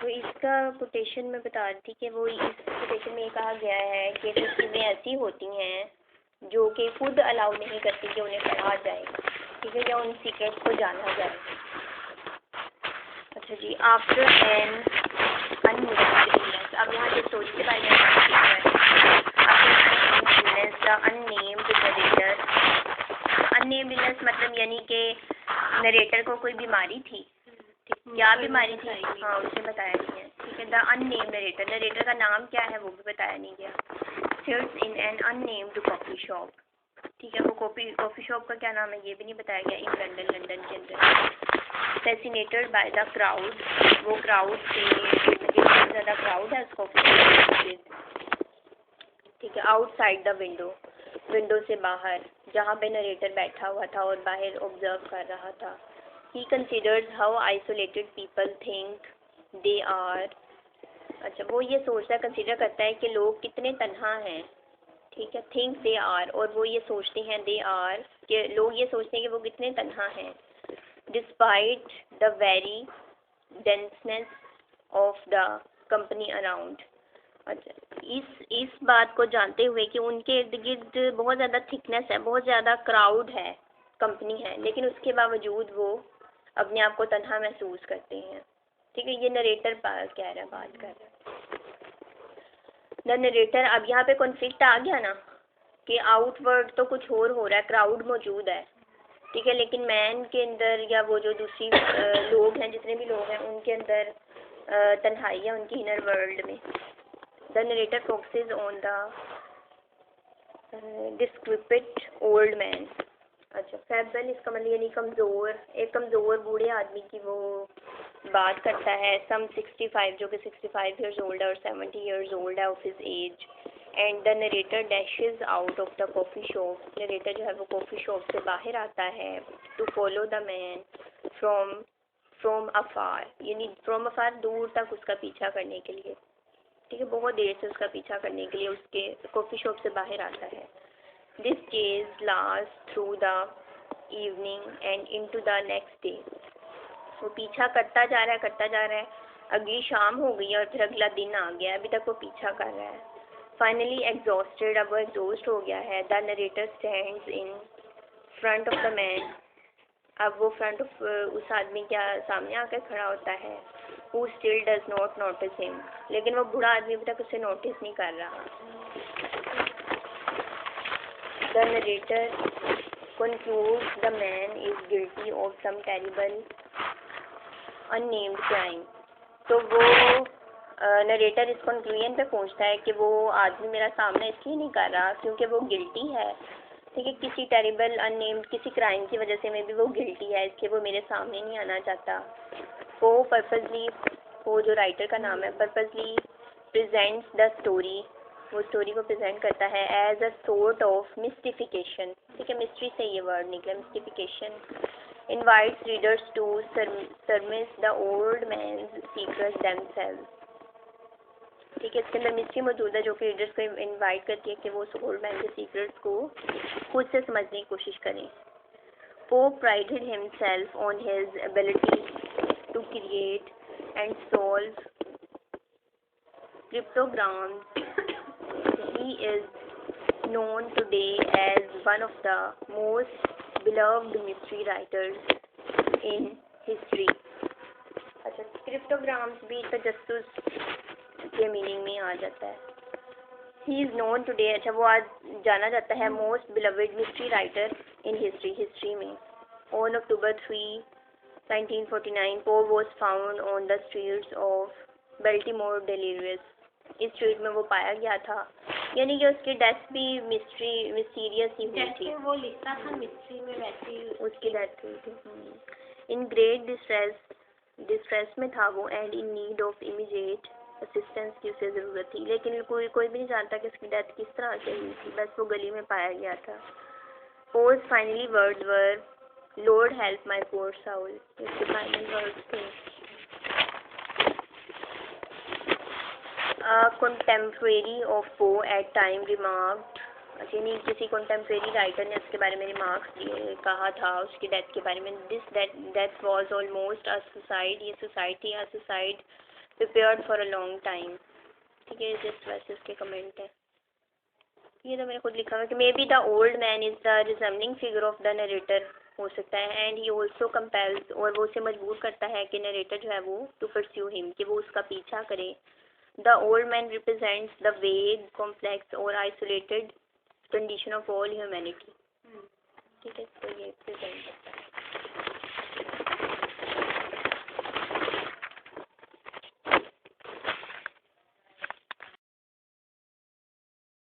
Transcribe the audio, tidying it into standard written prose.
तो इसका कोटेशन में बता रही थी कि वो इस कोटेशन में ये कहा गया है कि कुछ चीज़ें ऐसी होती हैं जो कि खुद अलाउ नहीं करती कि उन्हें पढ़ा जाए, ठीक है, या उन सीक्रेट्स को जाना जाए। अच्छा जी, आफ्टर एन अननेम्ड इलनेस, अब यहाँ जो स्टोरी के बारे में अननेम्ड नरेटर, अननेम्ड इलनेस मतलब यानी कि नरेटर को कोई बीमारी थी, क्या बीमारी थी, हाँ उसने बताया नहीं है, ठीक है। द अननेम्ड नरेटर, नरेटर का नाम क्या है वो भी बताया नहीं गया। Sits in an unnamed coffee shop, ठीक है, वो कॉफ़ी शॉप का क्या नाम है ये भी नहीं बताया गया। इन लंदन के अंदर फैसिनेटेड बाय द क्राउड, वो क्राउड से इतना ज़्यादा क्राउड है उस कॉफ़ी शॉप से, ठीक है। आउटसाइड द विंडो से बाहर जहाँ पे नरेटर बैठा हुआ था और बाहर ऑब्जर्व कर रहा था। He considers how isolated people think they are, अच्छा वो ये सोचता कंसिडर करता है कि लोग कितने तन्हा हैं, ठीक है। थिंक दे आर, और वो ये सोचते हैं दे आर, कि लोग ये सोचते हैं कि वो कितने तन्हा हैं। Despite the very denseness of the company around, अच्छा इस बात को जानते हुए कि उनके इर्द गिर्द बहुत ज़्यादा थिकनेस है, बहुत ज़्यादा क्राउड है, कंपनी है, लेकिन उसके बावजूद वो अपने आप को तन्हा महसूस करते हैं, ठीक है। ये नरेटर कह रहा है, बात कर रहा है द नरेटर। अब यहाँ पे कॉन्फ्लिक्ट आ गया ना कि आउटवर्ड तो कुछ और हो रहा है, क्राउड मौजूद है, ठीक है, लेकिन मैन के अंदर या वो जो दूसरी लोग हैं, जितने भी लोग हैं उनके अंदर तन्हाई है उनकी इनर वर्ल्ड में। The narrator focuses on the decrepit old man, अच्छा फैबल इसका मतलब यानी कमज़ोर, एक कमज़ोर बूढ़े आदमी की वो बात करता है। सम 65, जो कि 65 ईयर्स ओल्ड है और 70 ईयर्स ओल्ड है of his age. And the narrator dashes out of the coffee shop, narrator जो है वो कॉफ़ी शॉप से बाहर आता है। To follow the man from afar, यानी फ्रॉम अफार दूर तक उसका पीछा करने के लिए, ठीक है, बहुत देर से उसका पीछा करने के लिए उसके कॉफ़ी शॉप से बाहर आता है। This chase lasts through the evening and into the next day. वो पीछा करता जा रहा है, अगली शाम हो गई और फिर अगला दिन आ गया, अभी तक वो पीछा कर रहा है। Finally exhausted, अब वो एग्जॉस्ट हो गया है। The narrator stands in front of the man, अब वो फ्रंट ऑफ उस आदमी के सामने आकर खड़ा होता है। Who still does not notice him, लेकिन वो बूढ़ा आदमी अभी तक उसे नोटिस नहीं कर रहा। The narrator concludes the man is guilty of some terrible unnamed crime, तो वो नरेटर इस कंक्लूजन पे पहुंचता है कि वो आदमी मेरा सामना इसलिए नहीं कर रहा क्योंकि वो गिल्टी है, ठीक है, किसी टेरिबल अननेम्ड किसी क्राइम की वजह से में भी वो गिल्टी है, इसलिए वो मेरे सामने नहीं आना चाहता। वो पर्पसली, वो जो राइटर का नाम है, पर्पसली प्रेजेंट्स द स्टोरी, वो स्टोरी को प्रेजेंट करता है as a sort of mystification, ठीक है, मिस्ट्री से ये वर्ड निकला, mystification. Invites readers to surmise the old man's secrets themselves, ठीक है, इसके अंदर मिस्ट्री मौजूद है जो कि रीडर्स को इनवाइट करती है कि वो उस ओल्ड मैन के सीक्रेट्स को खुद से समझने की कोशिश करें। Poe prided himself on his ability to create and solve cryptograms. He is known today as one of the most beloved mystery writers in history. अच्छा, क्रिप्टोग्राम्स भी तजस्सुस के मीनिंग में आ जाता है। He is known today, अच्छा वो आज जाना जाता है most beloved mystery writer in history में। On October 3, 1949, Poe was found on the streets of Baltimore delirious, इस स्ट्रीट में वो पाया गया था, यानी कि उसकी डेथ भी मिस्टीरियस ही हुई थी, वो लिखता था मिस्ट्री में, वैसे ही उसकी डेथ हुई थी। इन ग्रेट डिस्ट्रेस में था वो and in need of immediate assistance की उसे ज़रूरत थी, लेकिन कोई भी नहीं जानता कि उसकी डेथ किस तरह से हुई थी, बस वो गली में पाया गया था। Poe's finally word were Lord help my poor soul, इसके फाइनल वर्ड्स थे। Contemporary of Poe at time remarked, यानी किसी कंटेम्प्रेरी राइटर ने उसके बारे में रिमार्क्स कहा था उसकी डेथ के बारे में। This death was almost a suicide, ये सुसाइड थी, a suicide prepared for a long time. ठीक है, जस्ट वैसे उसके कमेंट है। ये तो मैंने खुद लिखा हुआ कि may be the old man is the resembling figure of the narrator, हो सकता है, एंड ही ऑल्सो कंपेल्स, और वो उसे मजबूर करता है कि नरेटर जो है वो टू परस्यू हिम, कि वो उसका पीछा करे। The old man represents the vague, complex और isolated condition of all humanity.